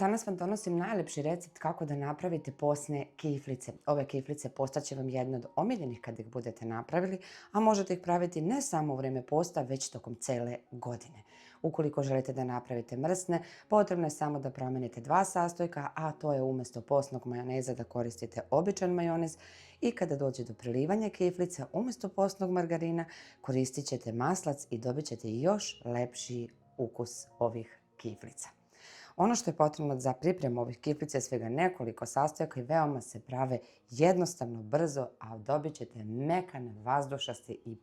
Danas vam donosim najljepši recept kako da napravite postne kiflice. Ove kiflice postaće vam jedne od omiljenih kad ih budete napravili, a možete ih praviti ne samo u vrijeme posta, već tokom cele godine. Ukoliko želite da napravite mrsne, potrebno je samo da promijenite dva sastojka, a to je umjesto postnog majoneza da koristite običan majonez i kada dođe do prelivanja kiflica, umjesto postnog margarina koristit ćete maslac i dobit ćete još lepši ukus ovih kiflica. Ono što je potrebno za pripremu ovih kiflica je svega nekoliko sastojaka i veoma se prave jednostavno, brzo, a dobit ćete mekane, vazdušaste i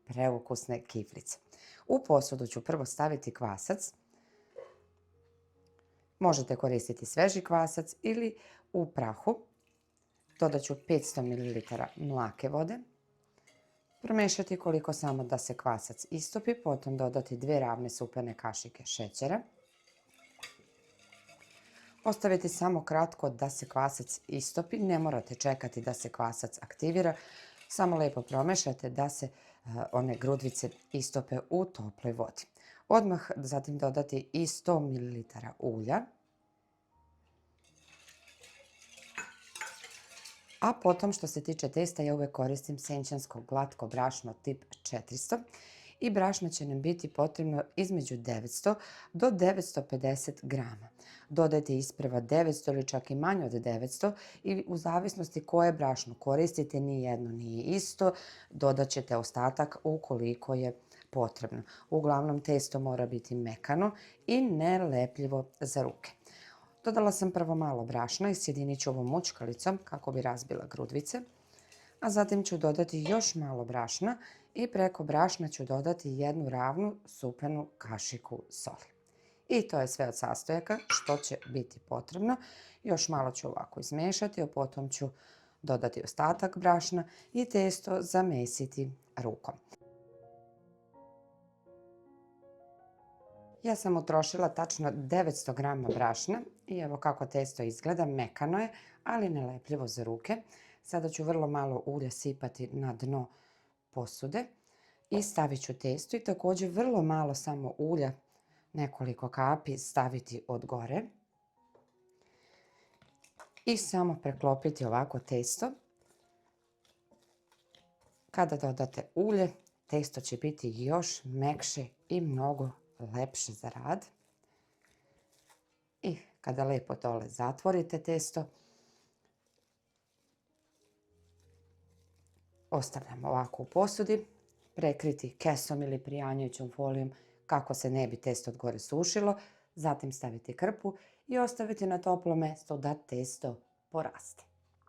preukusne kiflice. U posudu ću prvo staviti kvasac. Možete koristiti sveži kvasac ili u prahu. Dodat ću 500 ml mlake vode. Promešati koliko samo da se kvasac istopi, potom dodati 2 ravne supene kašike šećera. Ostaviti samo kratko da se kvasac istopi, ne morate čekati da se kvasac aktivira, samo lijepo promešajte da se one grudvice istope u toploj vodi. Odmah zatim dodati i 100 ml ulja, a potom što se tiče testa ja uvijek koristim senčansko glatko brašno tip 400 i brašna će nam biti potrebno između 900 do 950 grama. Dodajte isprva 900 ili čak i manje od 900 i u zavisnosti koje brašno koristite, ni jedno nije isto, dodat ćete ostatak ukoliko je potrebno. Uglavnom testo mora biti mekano i nelepljivo za ruke. Dodala sam prvo malo brašna i sjedinit ću ovom mučkalicom kako bi razbila grudvice, a zatim ću dodati još malo brašna i preko brašna ću dodati 1 ravnu supenu kašiku soli. I to je sve od sastojaka što će biti potrebno. Još malo ću ovako izmiješati, a potom ću dodati ostatak brašna i testo zamesiti rukom. Ja sam utrošila tačno 900 grama brašna i evo kako testo izgleda, mekano je, ali nelepljivo za ruke. Sada ću vrlo malo ulja sipati na dno posude i stavit ću testo i također vrlo malo samo ulja, nekoliko kapi staviti od gore i samo preklopiti ovako testo. Kada dodate ulje, testo će biti još mekše i mnogo lepše za rad. I kada lijepo dole zatvorite testo, ostavljamo ovako u posudi, prekriti kesom ili prijanjajućom folijom kako se ne bi testo od gore sušilo, zatim staviti krpu i ostaviti na toplo mjesto da testo poraste.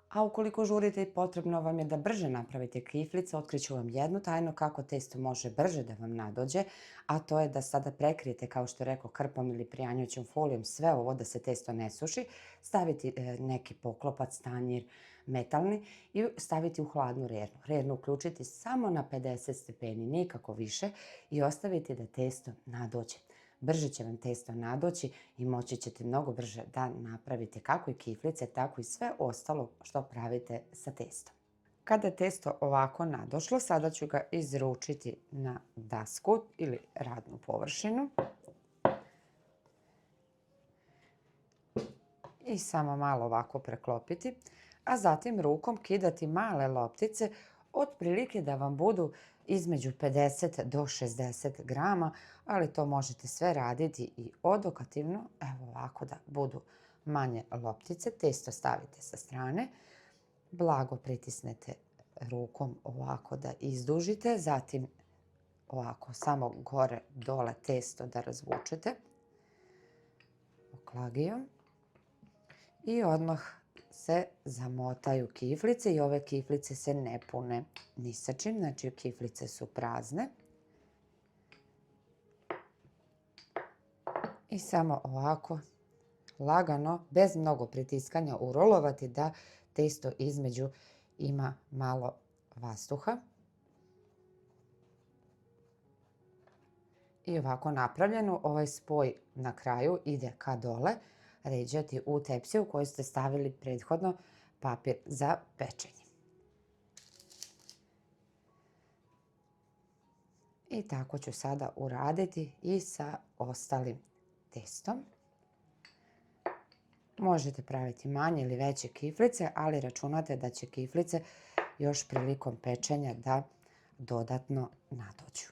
A ukoliko žurite i potrebno vam je da brže napravite kiflice, otkriću vam jednu tajnu kako testo može brže da vam nadođe, a to je da sada prekrijete, kao što je rekao, krpom ili prijanjajućom folijom sve ovo da se testo ne suši, staviti neki poklopac, tanjir, metalni i staviti u hladnu rernu. Rernu uključiti samo na 50 stepeni, nikako više, i ostaviti da testo nadođe. Brže će vam testo nadoći i moći ćete mnogo brže da napravite kako i kiflice, tako i sve ostalo što pravite sa testom. Kada je testo ovako nadošlo, sada ću ga izručiti na dasku ili radnu površinu. I samo malo ovako preklopiti, a zatim rukom kidati male loptice, otprilike da vam budu između 50 do 60 grama, ali to možete sve raditi i odokativno, evo ovako da budu manje loptice. Testo stavite sa strane, blago pritisnete rukom ovako da izdužite, zatim ovako samo gore dole testo da razvučete oklagijom i odmah se zamotaju kiflice i ove kiflice se ne pune ni sa čim, znači kiflice su prazne. I samo ovako lagano, bez mnogo pritiskanja, urolovati da testo između ima malo vazduha. I ovako napravljeno, ovaj spoj na kraju ide ka dole, ređati u tepsiju u koju ste stavili prethodno papir za pečenje. I tako ću sada uraditi i sa ostalim testom. Možete praviti manje ili veće kiflice, ali računate da će kiflice još prilikom pečenja da dodatno nadođu.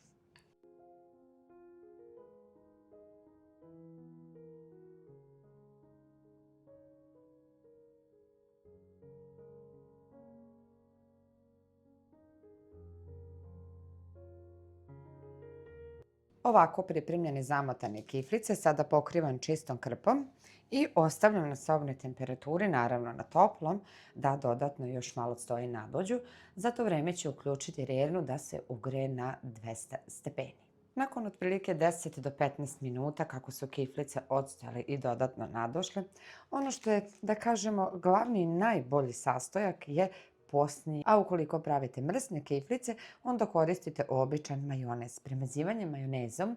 Ovako pripremljene zamotane kiflice sada pokrivam čistom krpom i ostavljam na sobnoj temperaturi, naravno na toplom, da dodatno još malo stoji nadođu. Za to vreme ću uključiti rernu da se ugreje na 200 stepeni. Nakon otprilike 10 do 15 minuta kako su kiflice odstojale i dodatno nadošle, ono što je, da kažemo, glavni i najbolji sastojak je posni. A ukoliko pravite mrsne kiflice, onda koristite običan majonez. Premazivanje majonezom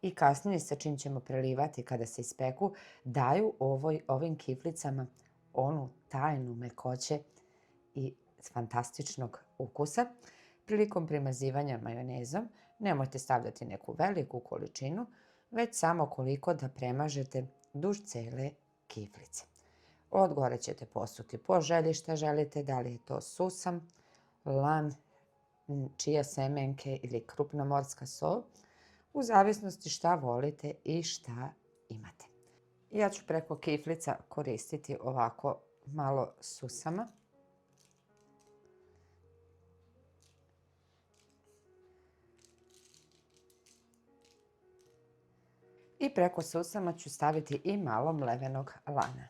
i kasnije sa čim ćemo prelivati kada se ispeku, daju ovim kiflicama onu tajnu mekoće i fantastičnog ukusa. Prilikom primazivanja majonezom nemojte stavljati neku veliku količinu, već samo koliko da premažete duž cele kiflice. Od gore ćete posuti po želji šta želite, da li je to susam, lan, čija semenke ili krupna morska sol, u zavisnosti šta volite i šta imate. Ja ću preko kiflica koristiti ovako malo susama. I preko susama ću staviti i malo mlevenog lana.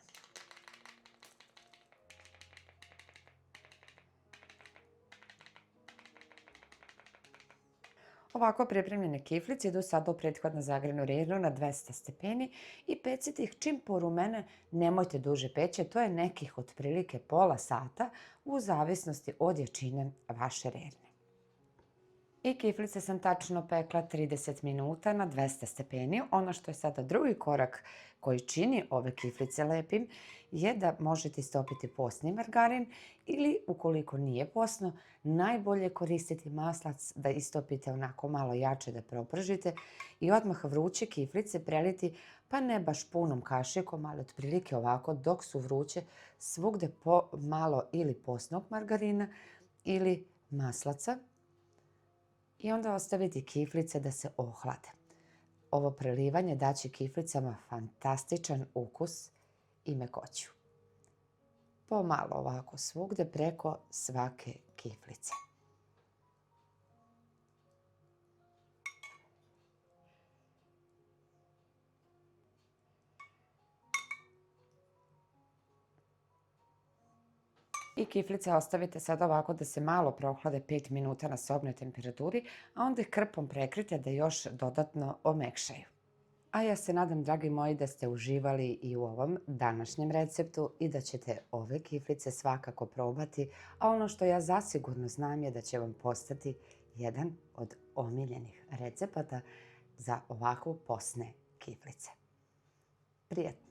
Ovako pripremljene kiflice idu sada u prethodno zagrejanu rernu na 200 stepeni i pecite ih čim porumene, nemojte duže peći, to je nekih otprilike pola sata u zavisnosti od jačine vaše rerne. I kiflice sam tačno pekla 30 minuta na 200 stepeni. Ono što je sada drugi korak koji čini ove kiflice lepim je da možete istopiti posni margarin ili ukoliko nije posno, najbolje koristiti maslac da istopite onako malo jače da propržite i odmah vruće kiflice preliti pa ne baš punom kašikom, ali otprilike ovako dok su vruće svugde po malo ili posnog margarina ili maslaca. I onda ostaviti kiflice da se ohlade. Ovo prelivanje daće kiflicama fantastičan ukus i mekoću. Pomalo ovako svugde preko svake kiflice. I kiflice ostavite sad ovako da se malo prohlade 5 minuta na sobnoj temperaturi, a onda ih krpom prekrite da još dodatno omekšaju. A ja se nadam, dragi moji, da ste uživali i u ovom današnjem receptu i da ćete ove kiflice svakako probati, a ono što ja zasigurno znam je da će vam postati jedan od omiljenih recepata za ovakvu posne kiflice. Prijatno!